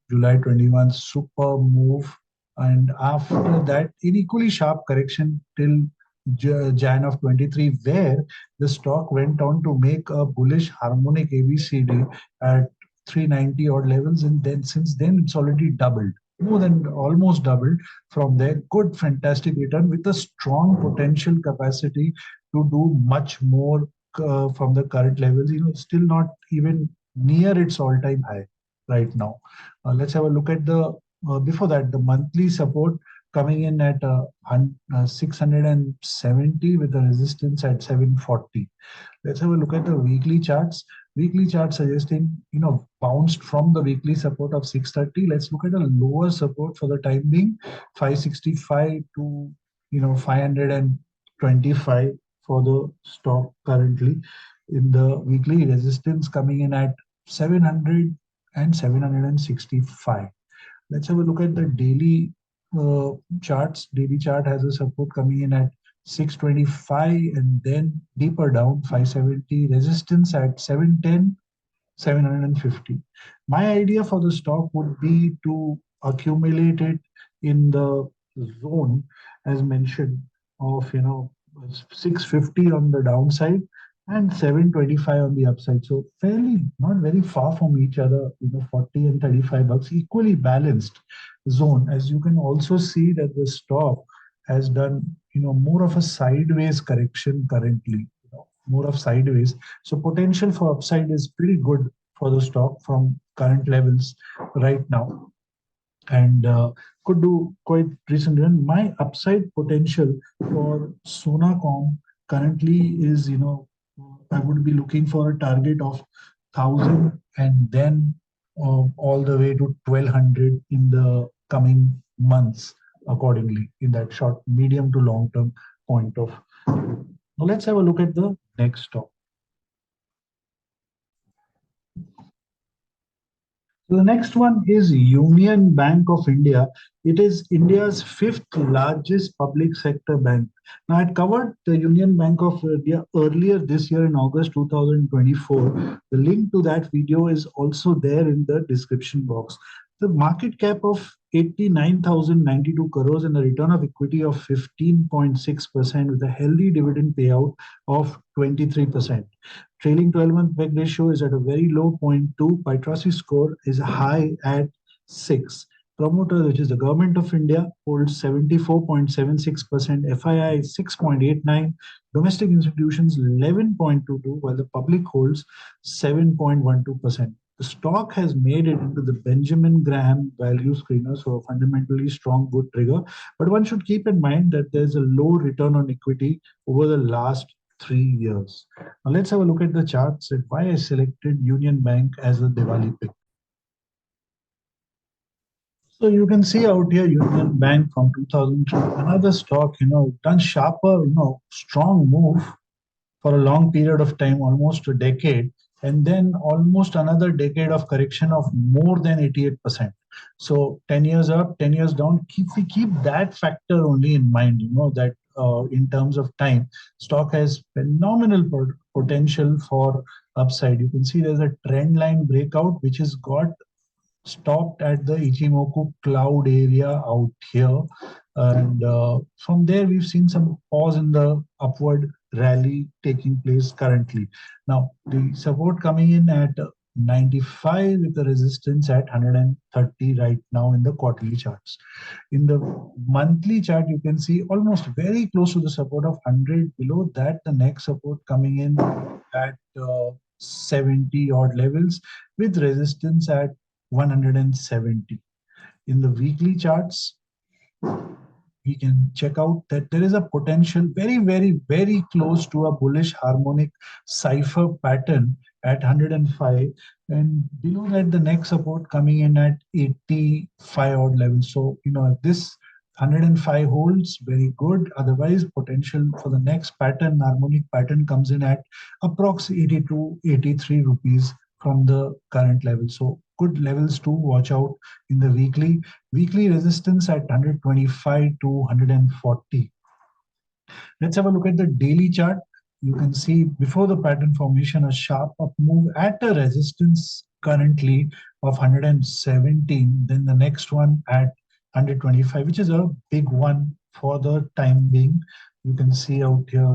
July 21, super move, and after that, an equally sharp correction till Jan of 23, where the stock went on to make a bullish harmonic ABCD at 390 odd levels, and then since then it's already doubled, more than almost doubled from there. Good, fantastic return with a strong potential capacity to do much more from the current levels. Still not even near its all-time high right now. Let's have a look at the before that, the monthly support coming in at 670 with a resistance at 740. Let's have a look at the weekly charts. Weekly chart suggesting, bounced from the weekly support of 630. Let's look at a lower support for the time being, 565 to 525 for the stock currently. In the weekly, resistance coming in at 700 and 765. Let's have a look at the daily charts. Daily chart has a support coming in at 625 and then deeper down 570, resistance at 710, 750. My idea for the stock would be to accumulate it in the zone as mentioned of 650 on the downside and 725 on the upside. So fairly not very far from each other, 40 and 35 bucks, equally balanced zone. As you can also see that the stock has done, more of a sideways correction currently, more of sideways. So potential for upside is pretty good for the stock from current levels right now, and could do quite recent run. My upside potential for SONACOM currently is, I would be looking for a target of 1,000 and then all the way to 1,200 in the coming months accordingly in that short, medium to long term point of. Now let's have a look at the next stock. So the next one is Union Bank of India. It is India's fifth largest public sector bank. Now, I covered the Union Bank of India earlier this year in August 2024. The link to that video is also there in the description box. The market cap of 89,092 crores and a return of equity of 15.6% with a healthy dividend payout of 23%. Trailing 12-month PEG ratio is at a very low 0.2. Pytrasi score is high at 6. Promoter, which is the Government of India, holds 74.76%. FII is 6.89. Domestic institutions 11.22, while the public holds 7.12%. The stock has made it into the Benjamin Graham value screener, so a fundamentally strong, good trigger. But one should keep in mind that there's a low return on equity over the last 3 years. Now let's have a look at the charts and why I selected Union Bank as a Diwali pick. So you can see out here Union Bank from 2003, another stock, done sharper, strong move for a long period of time, almost a decade, and then almost another decade of correction of more than 88%. So 10 years up, 10 years down, we keep that factor only in mind, that in terms of time, stock has phenomenal potential for upside. You can see there's a trend line breakout, which has got stopped at the Ichimoku cloud area out here. And from there, we've seen some pause in the upward rally taking place currently. Now, the support coming in at 95 with the resistance at 130 right now in the quarterly charts. In the monthly chart, you can see almost very close to the support of 100. Below that, the next support coming in at 70 odd levels with resistance at 170. In the weekly charts, we can check out that there is a potential very, very, very close to a bullish harmonic cipher pattern at 105. And below that, the next support coming in at 85 odd levels. So, if this 105 holds, very good. Otherwise, potential for the next pattern, harmonic pattern, comes in at approximately 82, 83 rupees from the current level. So good levels to watch out in the weekly. Weekly resistance at 125 to 140. Let's have a look at the daily chart. You can see before the pattern formation, a sharp up move at a resistance currently of 117. Then the next one at 125, which is a big one for the time being. You can see out here,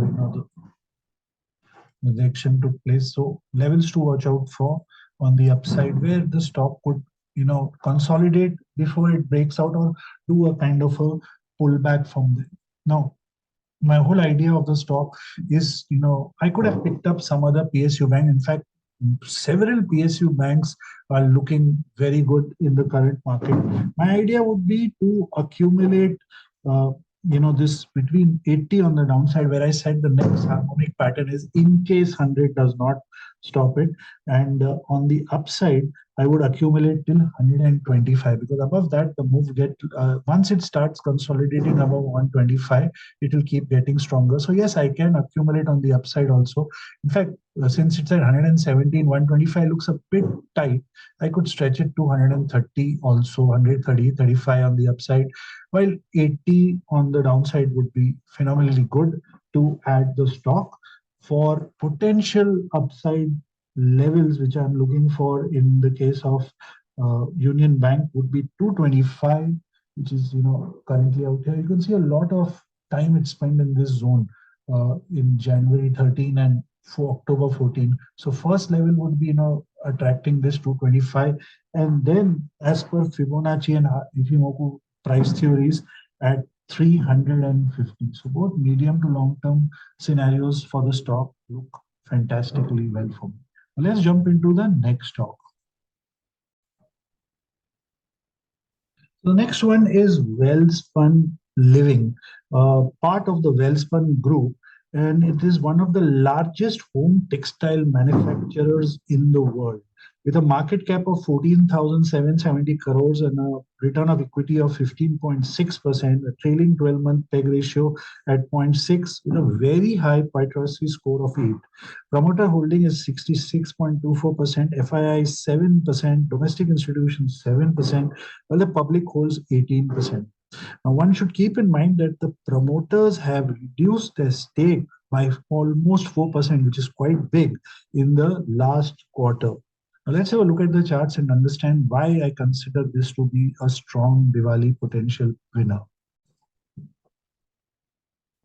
the action took place. So levels to watch out for on the upside, where the stock could, consolidate before it breaks out or do a kind of a pullback from there. Now, my whole idea of the stock is, I could have picked up some other PSU bank. In fact, several PSU banks are looking very good in the current market. My idea would be to accumulate, this between 80 on the downside, where I said the next harmonic pattern is in case 100 does not stop it. And on the upside, I would accumulate till 125, because above that, the move once it starts consolidating above 125, it will keep getting stronger. So yes, I can accumulate on the upside also. In fact, since it's at 117, 125 looks a bit tight, I could stretch it to 130 also, 130, 35 on the upside, while 80 on the downside would be phenomenally good to add the stock. For potential upside levels, which I'm looking for in the case of Union Bank, would be 225, which is currently out here. You can see a lot of time it's spent in this zone in January 13 and for October 14. So first level would be attracting this 225, and then as per Fibonacci and Ichimoku price theories at 350. So both medium to long term scenarios for the stock look fantastically well for me. Let's jump into the next stock. The next one is Welspun Living, part of the Welspun Group, and it is one of the largest home textile manufacturers in the world, with a market cap of 14,770 crores and a return of equity of 15.6%, a trailing 12-month PEG ratio at 0.6, with a very high Pytrosy score of 8. Promoter holding is 66.24%, FII 7%, domestic institutions 7%, while the public holds 18%. Now, one should keep in mind that the promoters have reduced their stake by almost 4%, which is quite big in the last quarter. Now, let's have a look at the charts and understand why I consider this to be a strong Diwali potential winner.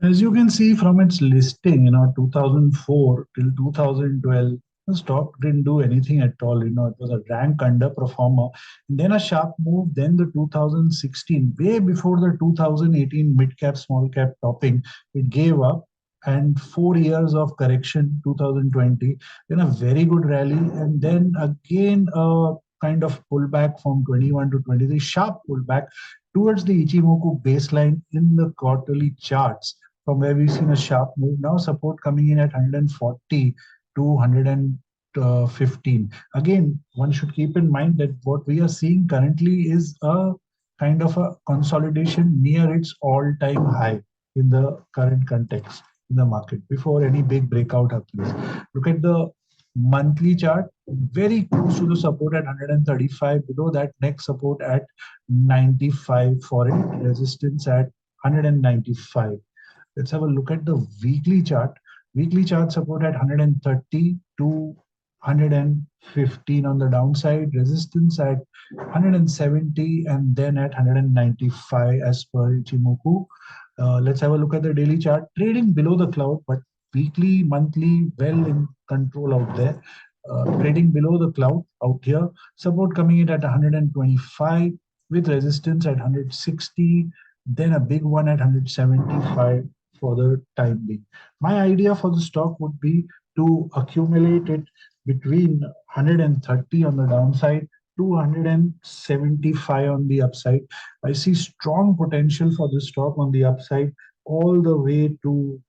As you can see from its listing, 2004 till 2012, the stock didn't do anything at all. It was a rank underperformer. And then a sharp move. Then the 2016, way before the 2018 mid cap, small cap topping, it gave up. And 4 years of correction, 2020, then a very good rally. And then again, a kind of pullback from 21 to 23, sharp pullback towards the Ichimoku baseline in the quarterly charts, from where we've seen a sharp move. Now support coming in at 140 to 115. Again, one should keep in mind that what we are seeing currently is a kind of a consolidation near its all-time high in the current context in the market before any big breakout happens. Look at the monthly chart, very close to the support at 135, below that next support at 95 for it, resistance at 195. Let's have a look at the weekly chart. Weekly chart support at 130 to 115 on the downside, resistance at 170, and then at 195 as per Ichimoku. Let's have a look at the daily chart. Trading below the cloud, but weekly, monthly, well in control out there. Trading below the cloud out here. Support coming in at 125 with resistance at 160, then a big one at 175 for the time being. My idea for the stock would be to accumulate it between 130 on the downside to 175 on the upside. I see strong potential for this stock on the upside all the way to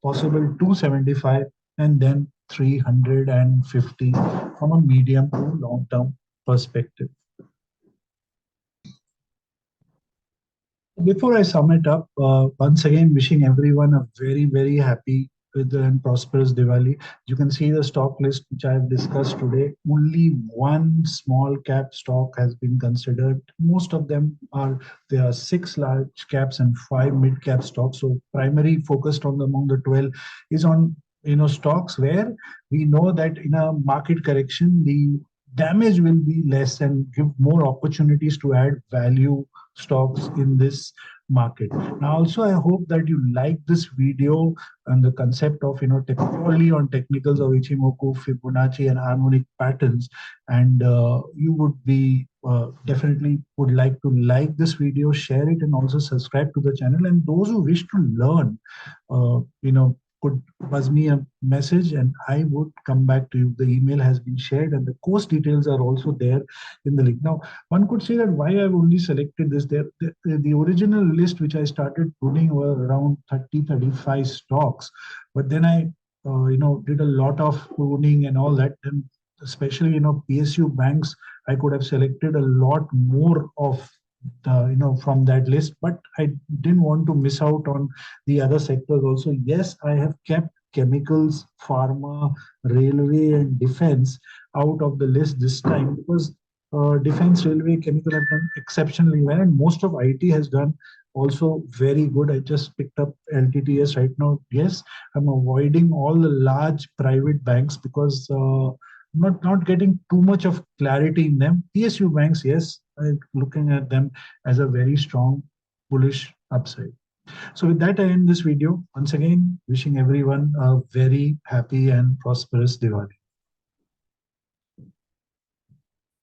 possible 275 and then 350 from a medium to long term perspective. Before I sum it up, once again, wishing everyone a very, very happy with and prosperous Diwali. You can see the stock list which I have discussed today. Only one small cap stock has been considered. Most of them are there are six large caps and five mid cap stocks. So primary focused on the among the 12 is on stocks where we know that in a market correction the damage will be less and give more opportunities to add value stocks in this market. Now, also, I hope that you like this video and the concept of purely on technicals of Ichimoku, Fibonacci, and Harmonic patterns, and you would be definitely would like to like this video, share it, and also subscribe to the channel. And those who wish to learn, could buzz me a message and I would come back to you. The email has been shared and the course details are also there in the link. Now, one could say that why I've only selected this. The original list which I started putting were around 30-35 stocks, but then I did a lot of pruning and all that, and especially PSU banks, I could have selected a lot more of from that list, but I didn't want to miss out on the other sectors also. Yes, I have kept chemicals, pharma, railway, and defense out of the list this time because defense, railway, chemical have done exceptionally well, and most of IT has done also very good. I just picked up LTTS right now. Yes, I'm avoiding all the large private banks because not getting too much of clarity in them. PSU banks, yes, I'm looking at them as a very strong bullish upside. So with that, I end this video. Once again, wishing everyone a very happy and prosperous Diwali.